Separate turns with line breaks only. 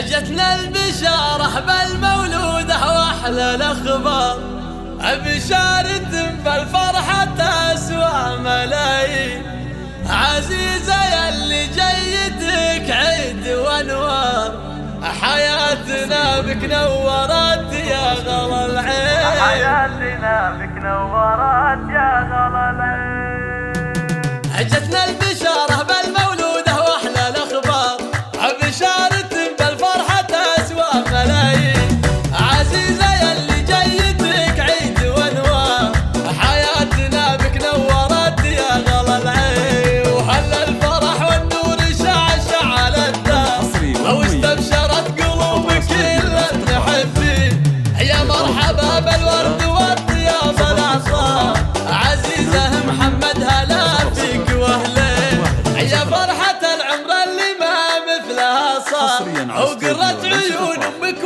جتنا البشارة بالمولودة واحلى الاخبار، بشارة بالفرحة تسوى ملايين. عزيزة يلي جيتك عيد وانوار، حياتنا بك نورت يا غلا العين،
حياتنا بك نورت يا غلا العين.
جتنا البشارة بالمولودة واحلى الاخبار، بشارة بالفرحة تسوى ملايين. عزيزة يلي جيتك عيد وانوار، حياتنا بك نورت يا غلا العين. وهلا الفرح والنور شعشع على الدار، واستبشرت قلوب كل المحبين. يا مرحبا بالورد والطياب الاعصار، عزيزة محمد هلا فيك واهلين. يا فرحة العمر اللي ما مثلها صار، وقرت عيون امك